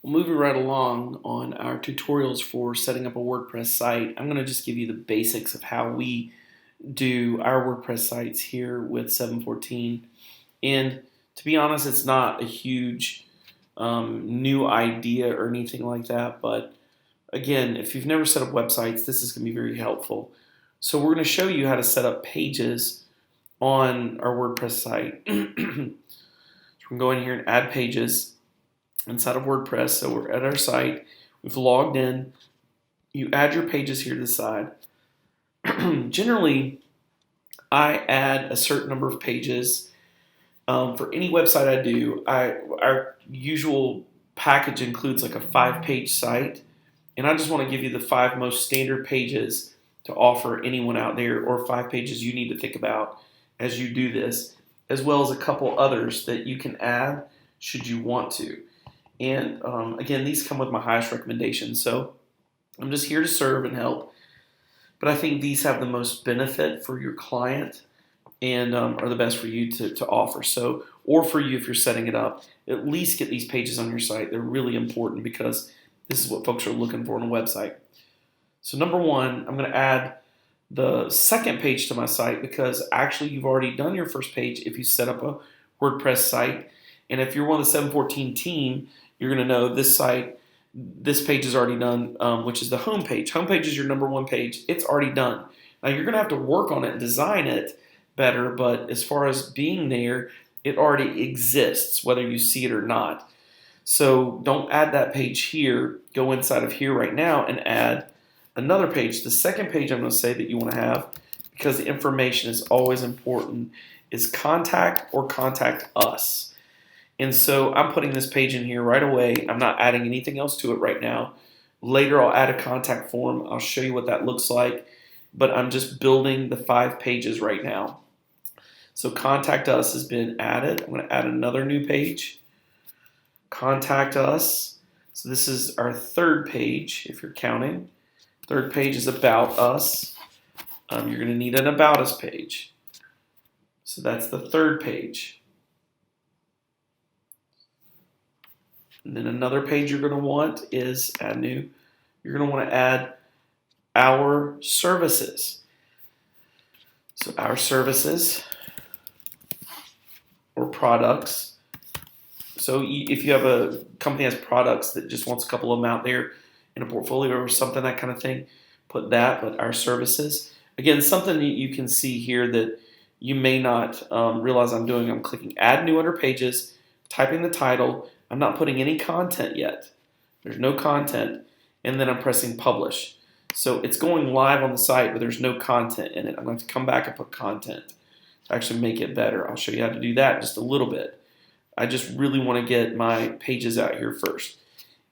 Well, moving right along on our tutorials for setting up a WordPress site, I'm going to just give you the basics of how we do our WordPress sites here with 7.14. And to be honest, it's not a huge new idea or anything like that. But again, if you've never set up websites, this is going to be very helpful. So we're going to show you how to set up pages on our WordPress site. So we're going to go in here and add pages inside of WordPress. So we're at our site, we've logged in, you add your pages here to the side. Generally, I add a certain number of pages. For any website I do, our usual package includes like a 5-page site, and I just want to give you the 5 most standard pages to offer anyone out there, or 5 pages you need to think about as you do this, as well as a couple others that you can add should you want to. And again, these come with my highest recommendations. So I'm just here to serve and help. But I think these have the most benefit for your client and are the best for you to offer. So, or for you if you're setting it up, at least get these pages on your site. They're really important because this is what folks are looking for on a website. So number one, I'm going to add the second page to my site because actually you've already done your first page if you set up a WordPress site. And if you're one of the 7.14 team, you're going to know this site, this page is already done, which is the home page. Home page is your number one page. It's already done. Now you're going to have to work on it and design it better, but as far as being there, it already exists, whether you see it or not. So don't add that page here. Go inside of here right now and add another page. The second page I'm going to say that you want to have, because the information is always important, is contact or contact us. And so I'm putting this page in here right away. I'm not adding anything else to it right now. Later I'll add a contact form. I'll show you what that looks like. But I'm just building the 5 pages right now. So contact us has been added. I'm going to add another new page. Contact us. So this is our third page if you're counting. Third page is about us. You're going to need an about us page. So that's the third page. And then another page you're going to want is add new. You're going to want to add our services. So our services or products. So if you have a company that has products that just wants a couple of them out there in a portfolio or something, that kind of thing, put that, but our services. Again, something that you can see here that you may not realize I'm doing. I'm clicking add new under pages, typing the title. I'm not putting any content yet. There's no content. And then I'm pressing publish. So it's going live on the site, but there's no content in it. I'm going to have to come back and put content to actually make it better. I'll show you how to do that in just a little bit. I just really want to get my pages out here first.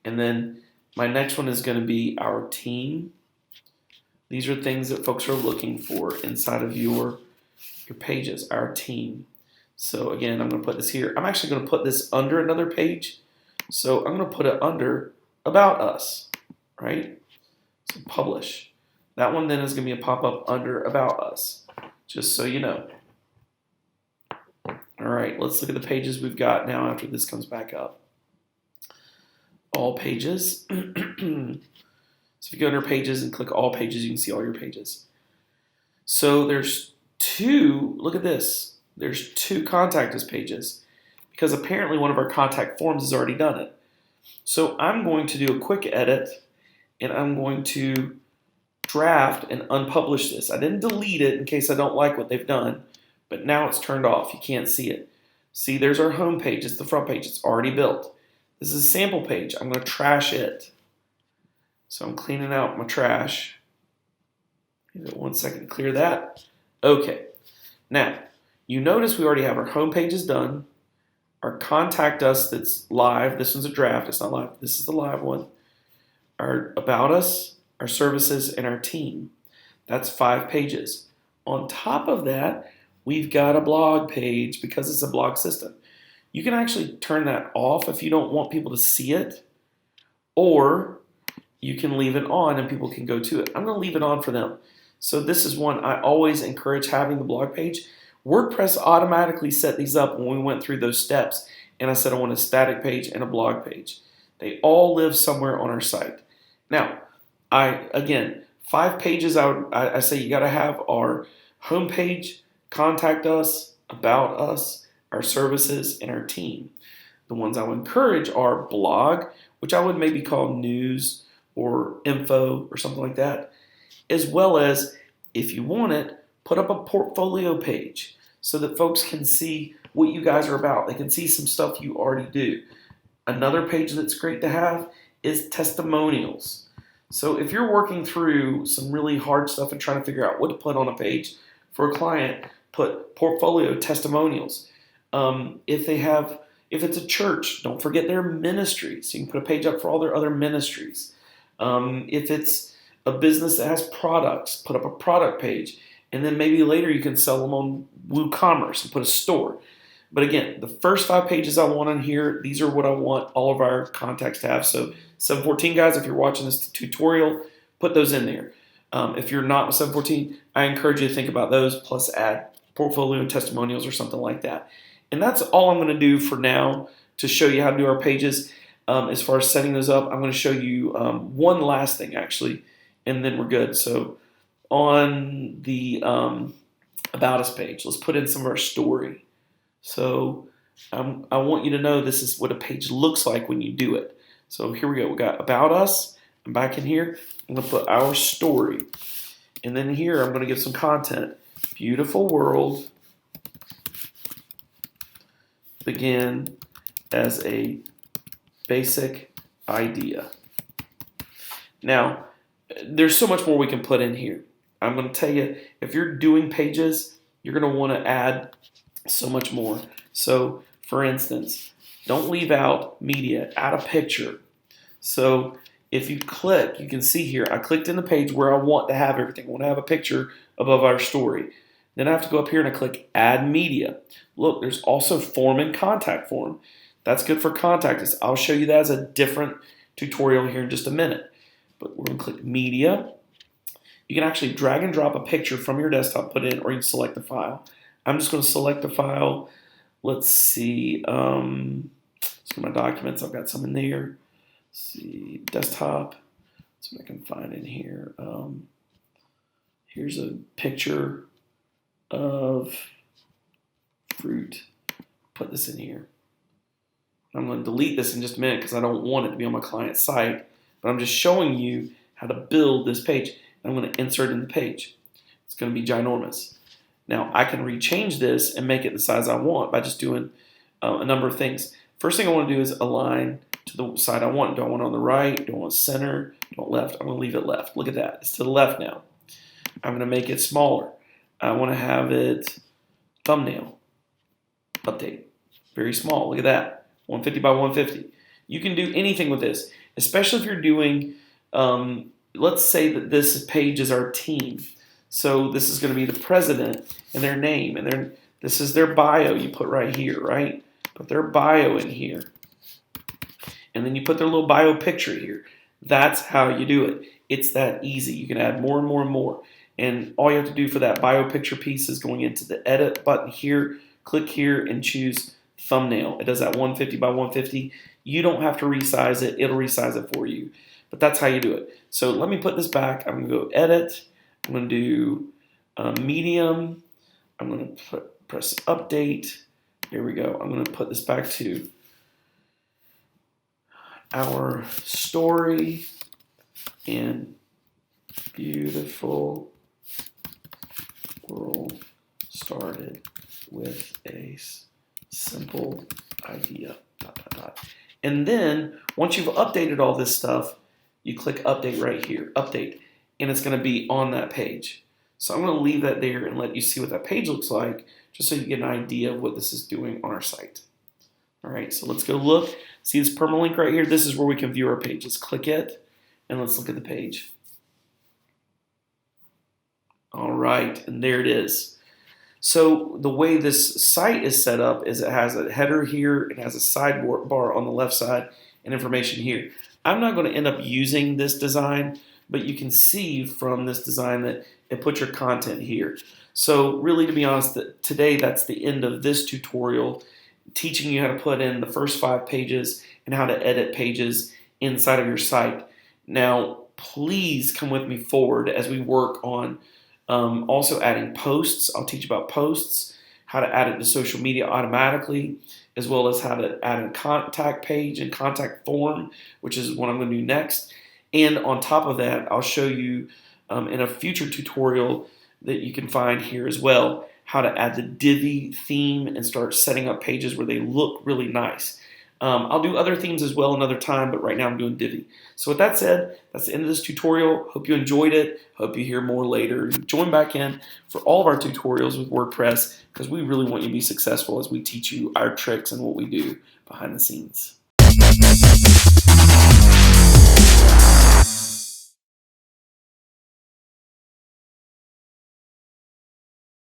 And then my next one is going to be our team. These are things that folks are looking for inside of your pages, our team. So again, I'm going to put this here. I'm actually going to put this under another page. So I'm going to put it under about us, right? So publish. That one then is going to be a pop-up under about us, just so you know. All right, let's look at the pages we've got now after this comes back up. All pages. So if you go under pages and click all pages, you can see all your pages. So there's 2, look at this. There's 2 contact us pages because apparently one of our contact forms has already done it. So I'm going to do a quick edit and I'm going to draft and unpublish this. I didn't delete it in case I don't like what they've done, but now it's turned off. You can't see it. See, there's our home page. It's the front page. It's already built. This is a sample page. I'm going to trash it. So I'm cleaning out my trash. Give it 1 second to clear that. Okay. Now, you notice we already have our home page is done. Our contact us that's live. This one's a draft. It's not live. This is the live one. Our about us, our services, and our team. That's 5 pages. On top of that, we've got a blog page because it's a blog system. You can actually turn that off if you don't want people to see it, or you can leave it on and people can go to it. I'm going to leave it on for them. So this is one I always encourage having the blog page. WordPress automatically set these up when we went through those steps, and I said I want a static page and a blog page. They all live somewhere on our site. Now, again, 5 pages I say you got to have our homepage, contact us, about us, our services, and our team. The ones I would encourage are blog, which I would maybe call news or info or something like that, as well as, if you want it, put up a portfolio page so that folks can see what you guys are about. They can see some stuff you already do. Another page that's great to have is testimonials. So if you're working through some really hard stuff and trying to figure out what to put on a page for a client, put portfolio testimonials. If it's a church, don't forget their ministries. You can put a page up for all their other ministries. If it's a business that has products, put up a product page. And then maybe later you can sell them on WooCommerce and put a store. But again, the first 5 pages I want on here, these are what I want all of our contacts to have. So 714 guys, if you're watching this tutorial, put those in there. If you're not with 714, I encourage you to think about those, plus add portfolio and testimonials or something like that. And that's all I'm going to do for now to show you how to do our pages. As far as setting those up, I'm going to show you one last thing actually, and then we're good. So on the About Us page, let's put in some of our story. So I want you to know this is what a page looks like when you do it. So here we go. We got About Us. I'm back in here. I'm going to put our story. And then here I'm going to give some content. Beautiful world begin as a basic idea. Now, there's so much more we can put in here. I'm going to tell you, if you're doing pages, you're going to want to add so much more. So, for instance, don't leave out media, add a picture. So, if you click, you can see here, I clicked in the page where I want to have everything. I want to have a picture above our story. Then I have to go up here and I click Add Media. Look, there's also Form and Contact Form. That's good for contact us. I'll show you that as a different tutorial here in just a minute. But we're going to click Media. You can actually drag and drop a picture from your desktop, put it in, or you can select the file. I'm just going to select the file. Let's see. Let's go to my documents. I've got some in there. Let's see, desktop. Let's see what I can find in here. Here's a picture of fruit. Put this in here. I'm going to delete this in just a minute because I don't want it to be on my client site. But I'm just showing you how to build this page. I'm going to insert in the page. It's going to be ginormous. Now, I can rechange this and make it the size I want by just doing a number of things. First thing I want to do is align to the side I want. Do I want it on the right? Do I want center? Do I want left? I'm going to leave it left. Look at that. It's to the left now. I'm going to make it smaller. I want to have it thumbnail. Update. Very small. Look at that. 150 by 150. You can do anything with this, especially if you're doing, let's say that this page is our team. So this is going to be the president and their name, and this is their bio you put right here, right? Put their bio in here. And then you put their little bio picture here. That's how you do it. It's that easy. You can add more and more and more. And all you have to do for that bio picture piece is going into the edit button here, click here and choose thumbnail. It does that 150 by 150. You don't have to resize it. It'll resize it for you. But that's how you do it. So let me put this back. I'm going to go edit. I'm going to do medium. I'm going to press update. Here we go. I'm going to put this back to our story and beautiful world started with a simple idea. ... And then once you've updated all this stuff, you click update right here, update, and it's going to be on that page. So I'm going to leave that there and let you see what that page looks like, just so you get an idea of what this is doing on our site. All right, so let's go look. See this permalink right here? This is where we can view our page. Let's click it, and let's look at the page. All right, and there it is. So the way this site is set up is it has a header here, it has a sidebar on the left side, and information here. I'm not going to end up using this design, but you can see from this design that it puts your content here. So really, to be honest, today that's the end of this tutorial, teaching you how to put in the first 5 pages and how to edit pages inside of your site. Now, please come with me forward as we work on also adding posts. I'll teach about posts, how to add it to social media automatically, as well as how to add a contact page and contact form, which is what I'm going to do next. And on top of that, I'll show you in a future tutorial that you can find here as well, how to add the Divi theme and start setting up pages where they look really nice. I'll do other themes as well another time, but right now I'm doing Divi. So with that said, that's the end of this tutorial. Hope you enjoyed it. Hope you hear more later. Join back in for all of our tutorials with WordPress because we really want you to be successful as we teach you our tricks and what we do behind the scenes.